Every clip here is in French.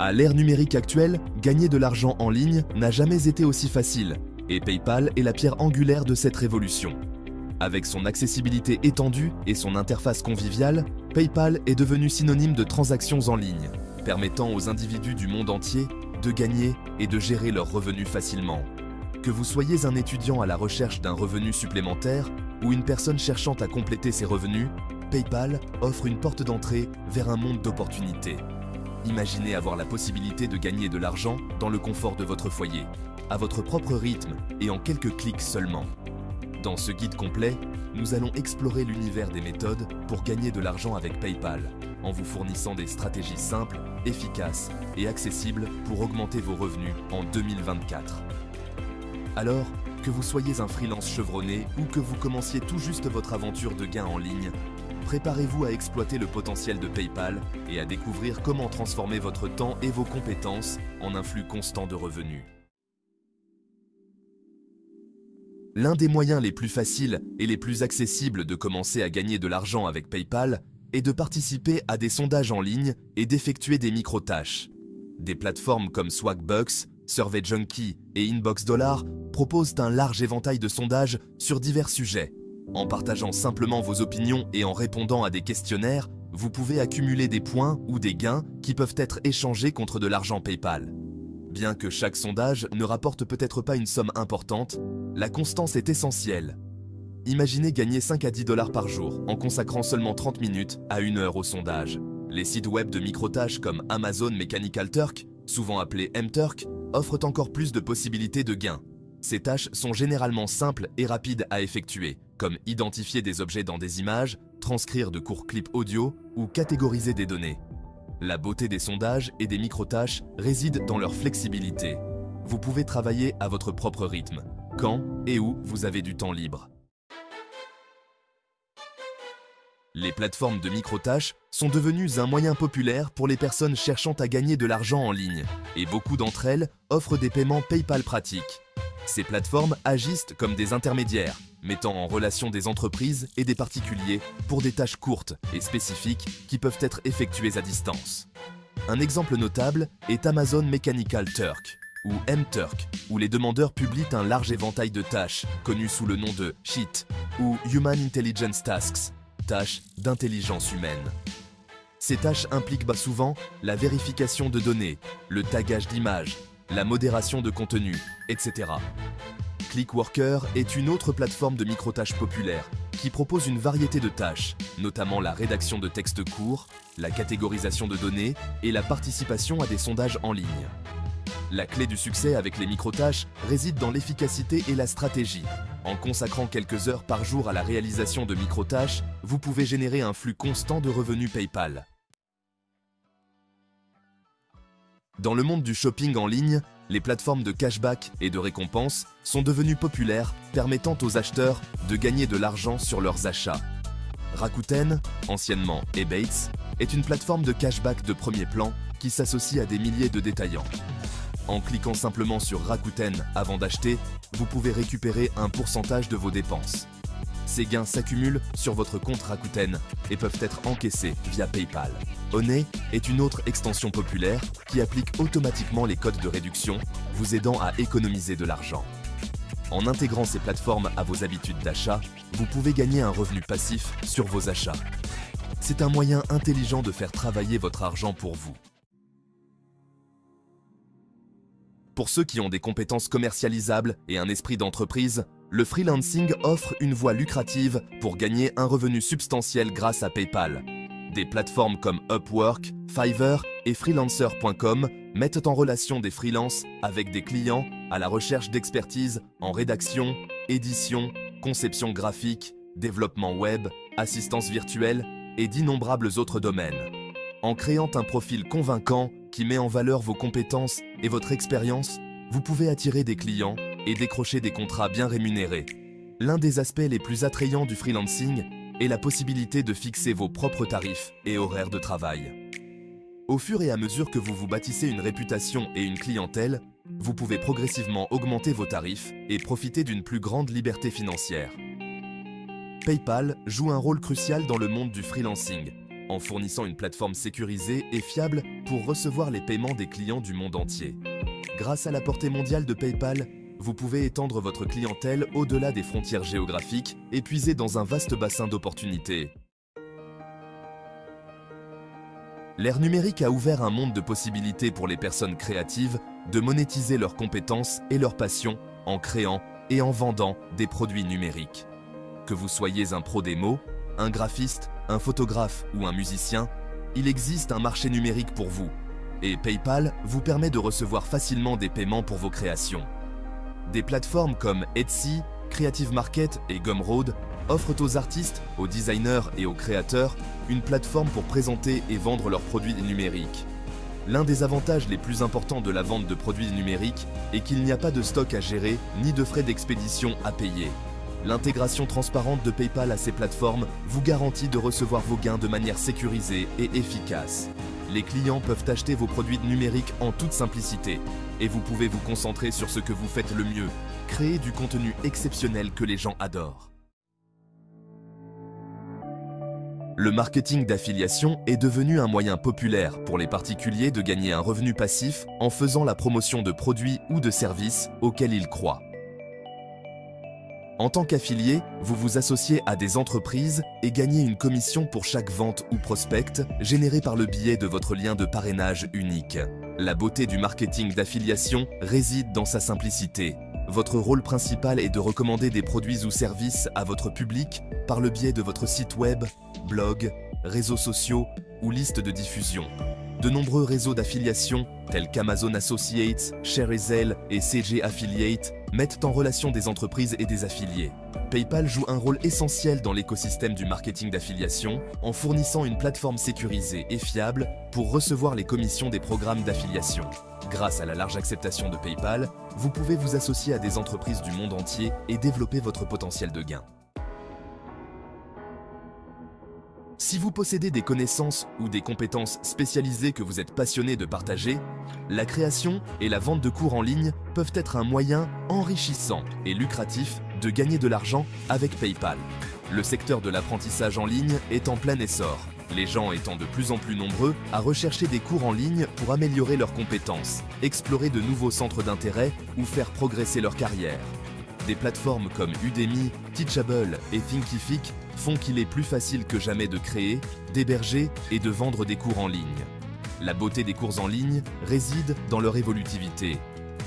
À l'ère numérique actuelle, gagner de l'argent en ligne n'a jamais été aussi facile, et PayPal est la pierre angulaire de cette révolution. Avec son accessibilité étendue et son interface conviviale, PayPal est devenu synonyme de transactions en ligne, permettant aux individus du monde entier de gagner et de gérer leurs revenus facilement. Que vous soyez un étudiant à la recherche d'un revenu supplémentaire ou une personne cherchant à compléter ses revenus, PayPal offre une porte d'entrée vers un monde d'opportunités. Imaginez avoir la possibilité de gagner de l'argent dans le confort de votre foyer, à votre propre rythme et en quelques clics seulement. Dans ce guide complet, nous allons explorer l'univers des méthodes pour gagner de l'argent avec PayPal, en vous fournissant des stratégies simples, efficaces et accessibles pour augmenter vos revenus en 2024. Alors, que vous soyez un freelance chevronné ou que vous commenciez tout juste votre aventure de gain en ligne, préparez-vous à exploiter le potentiel de PayPal et à découvrir comment transformer votre temps et vos compétences en un flux constant de revenus. L'un des moyens les plus faciles et les plus accessibles de commencer à gagner de l'argent avec PayPal est de participer à des sondages en ligne et d'effectuer des micro-tâches. Des plateformes comme Swagbucks, SurveyJunkie et InboxDollar proposent un large éventail de sondages sur divers sujets. En partageant simplement vos opinions et en répondant à des questionnaires, vous pouvez accumuler des points ou des gains qui peuvent être échangés contre de l'argent PayPal. Bien que chaque sondage ne rapporte peut-être pas une somme importante, la constance est essentielle. Imaginez gagner 5 à 10 $ par jour en consacrant seulement 30 minutes à 1 heure au sondage. Les sites web de micro-tâches comme Amazon Mechanical Turk, souvent appelé MTurk, offrent encore plus de possibilités de gains. Ces tâches sont généralement simples et rapides à effectuer, comme identifier des objets dans des images, transcrire de courts clips audio ou catégoriser des données. La beauté des sondages et des micro-tâches réside dans leur flexibilité. Vous pouvez travailler à votre propre rythme, quand et où vous avez du temps libre. Les plateformes de micro-tâches sont devenues un moyen populaire pour les personnes cherchant à gagner de l'argent en ligne, et beaucoup d'entre elles offrent des paiements PayPal pratiques. Ces plateformes agissent comme des intermédiaires, mettant en relation des entreprises et des particuliers pour des tâches courtes et spécifiques qui peuvent être effectuées à distance. Un exemple notable est Amazon Mechanical Turk, ou MTurk, où les demandeurs publient un large éventail de tâches, connues sous le nom de Sheet, ou Human Intelligence Tasks, tâches d'intelligence humaine. Ces tâches impliquent souvent la vérification de données, le tagage d'images, la modération de contenu, etc. Clickworker est une autre plateforme de micro-tâches populaire qui propose une variété de tâches, notamment la rédaction de textes courts, la catégorisation de données et la participation à des sondages en ligne. La clé du succès avec les micro-tâches réside dans l'efficacité et la stratégie. En consacrant quelques heures par jour à la réalisation de micro-tâches, vous pouvez générer un flux constant de revenus PayPal. Dans le monde du shopping en ligne, les plateformes de cashback et de récompenses sont devenues populaires, permettant aux acheteurs de gagner de l'argent sur leurs achats. Rakuten, anciennement Ebates, est une plateforme de cashback de premier plan qui s'associe à des milliers de détaillants. En cliquant simplement sur Rakuten avant d'acheter, vous pouvez récupérer un pourcentage de vos dépenses. Ces gains s'accumulent sur votre compte Rakuten et peuvent être encaissés via PayPal. Honey est une autre extension populaire qui applique automatiquement les codes de réduction, vous aidant à économiser de l'argent. En intégrant ces plateformes à vos habitudes d'achat, vous pouvez gagner un revenu passif sur vos achats. C'est un moyen intelligent de faire travailler votre argent pour vous. Pour ceux qui ont des compétences commercialisables et un esprit d'entreprise, le freelancing offre une voie lucrative pour gagner un revenu substantiel grâce à PayPal. Des plateformes comme Upwork, Fiverr et Freelancer.com mettent en relation des freelances avec des clients à la recherche d'expertise en rédaction, édition, conception graphique, développement web, assistance virtuelle et d'innombrables autres domaines. En créant un profil convaincant qui met en valeur vos compétences et votre expérience, vous pouvez attirer des clients et décrocher des contrats bien rémunérés. L'un des aspects les plus attrayants du freelancing est la possibilité de fixer vos propres tarifs et horaires de travail. Au fur et à mesure que vous vous bâtissez une réputation et une clientèle, vous pouvez progressivement augmenter vos tarifs et profiter d'une plus grande liberté financière. PayPal joue un rôle crucial dans le monde du freelancing, en fournissant une plateforme sécurisée et fiable pour recevoir les paiements des clients du monde entier. Grâce à la portée mondiale de PayPal, vous pouvez étendre votre clientèle au-delà des frontières géographiques et puiser dans un vaste bassin d'opportunités. L'ère numérique a ouvert un monde de possibilités pour les personnes créatives de monétiser leurs compétences et leurs passions en créant et en vendant des produits numériques. Que vous soyez un pro des mots, un graphiste, un photographe ou un musicien, il existe un marché numérique pour vous. Et PayPal vous permet de recevoir facilement des paiements pour vos créations. Des plateformes comme Etsy, Creative Market et Gumroad offrent aux artistes, aux designers et aux créateurs une plateforme pour présenter et vendre leurs produits numériques. L'un des avantages les plus importants de la vente de produits numériques est qu'il n'y a pas de stock à gérer ni de frais d'expédition à payer. L'intégration transparente de PayPal à ces plateformes vous garantit de recevoir vos gains de manière sécurisée et efficace. Les clients peuvent acheter vos produits numériques en toute simplicité et vous pouvez vous concentrer sur ce que vous faites le mieux, créer du contenu exceptionnel que les gens adorent. Le marketing d'affiliation est devenu un moyen populaire pour les particuliers de gagner un revenu passif en faisant la promotion de produits ou de services auxquels ils croient. En tant qu'affilié, vous vous associez à des entreprises et gagnez une commission pour chaque vente ou prospect générée par le biais de votre lien de parrainage unique. La beauté du marketing d'affiliation réside dans sa simplicité. Votre rôle principal est de recommander des produits ou services à votre public par le biais de votre site web, blog, réseaux sociaux ou liste de diffusion. De nombreux réseaux d'affiliation, tels qu'Amazon Associates, ShareASale et CG Affiliate, mettent en relation des entreprises et des affiliés. PayPal joue un rôle essentiel dans l'écosystème du marketing d'affiliation en fournissant une plateforme sécurisée et fiable pour recevoir les commissions des programmes d'affiliation. Grâce à la large acceptation de PayPal, vous pouvez vous associer à des entreprises du monde entier et développer votre potentiel de gain. Si vous possédez des connaissances ou des compétences spécialisées que vous êtes passionné de partager, la création et la vente de cours en ligne peuvent être un moyen enrichissant et lucratif de gagner de l'argent avec PayPal. Le secteur de l'apprentissage en ligne est en plein essor, les gens étant de plus en plus nombreux à rechercher des cours en ligne pour améliorer leurs compétences, explorer de nouveaux centres d'intérêt ou faire progresser leur carrière. Des plateformes comme Udemy, Teachable et Thinkific font qu'il est plus facile que jamais de créer, d'héberger et de vendre des cours en ligne. La beauté des cours en ligne réside dans leur évolutivité.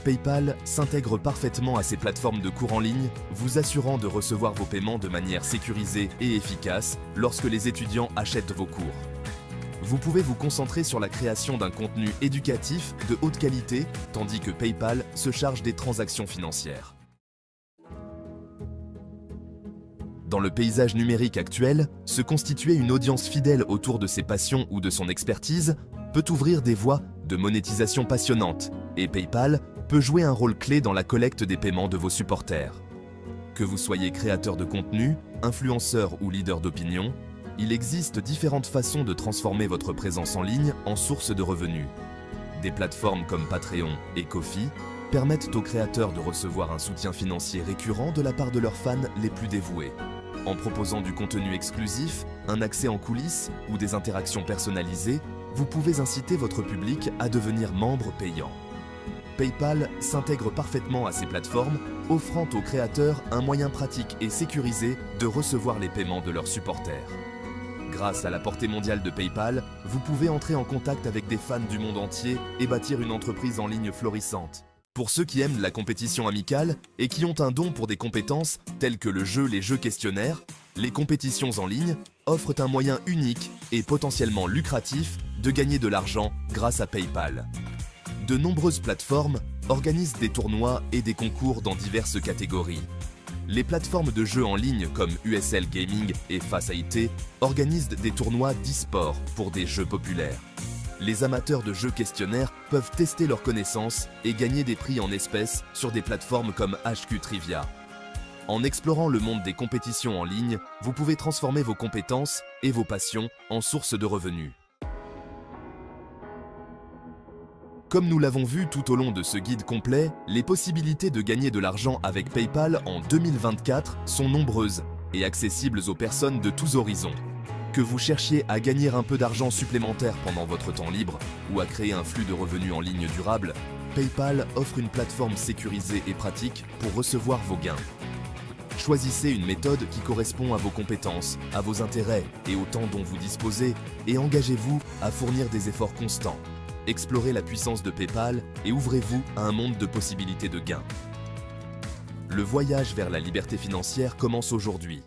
PayPal s'intègre parfaitement à ces plateformes de cours en ligne, vous assurant de recevoir vos paiements de manière sécurisée et efficace lorsque les étudiants achètent vos cours. Vous pouvez vous concentrer sur la création d'un contenu éducatif de haute qualité, tandis que PayPal se charge des transactions financières. Dans le paysage numérique actuel, se constituer une audience fidèle autour de ses passions ou de son expertise peut ouvrir des voies de monétisation passionnantes, et PayPal peut jouer un rôle clé dans la collecte des paiements de vos supporters. Que vous soyez créateur de contenu, influenceur ou leader d'opinion, il existe différentes façons de transformer votre présence en ligne en source de revenus. Des plateformes comme Patreon et Ko-fi permettent aux créateurs de recevoir un soutien financier récurrent de la part de leurs fans les plus dévoués. En proposant du contenu exclusif, un accès en coulisses ou des interactions personnalisées, vous pouvez inciter votre public à devenir membre payant. PayPal s'intègre parfaitement à ces plateformes, offrant aux créateurs un moyen pratique et sécurisé de recevoir les paiements de leurs supporters. Grâce à la portée mondiale de PayPal, vous pouvez entrer en contact avec des fans du monde entier et bâtir une entreprise en ligne florissante. Pour ceux qui aiment la compétition amicale et qui ont un don pour des compétences telles que les jeux questionnaires, les compétitions en ligne offrent un moyen unique et potentiellement lucratif de gagner de l'argent grâce à PayPal. De nombreuses plateformes organisent des tournois et des concours dans diverses catégories. Les plateformes de jeux en ligne comme USL Gaming et FaceIT organisent des tournois d'e-sport pour des jeux populaires. Les amateurs de jeux questionnaires peuvent tester leurs connaissances et gagner des prix en espèces sur des plateformes comme HQ Trivia. En explorant le monde des compétitions en ligne, vous pouvez transformer vos compétences et vos passions en source de revenus. Comme nous l'avons vu tout au long de ce guide complet, les possibilités de gagner de l'argent avec PayPal en 2024 sont nombreuses et accessibles aux personnes de tous horizons. Que vous cherchiez à gagner un peu d'argent supplémentaire pendant votre temps libre ou à créer un flux de revenus en ligne durable, PayPal offre une plateforme sécurisée et pratique pour recevoir vos gains. Choisissez une méthode qui correspond à vos compétences, à vos intérêts et au temps dont vous disposez et engagez-vous à fournir des efforts constants. Explorez la puissance de PayPal et ouvrez-vous à un monde de possibilités de gains. Le voyage vers la liberté financière commence aujourd'hui.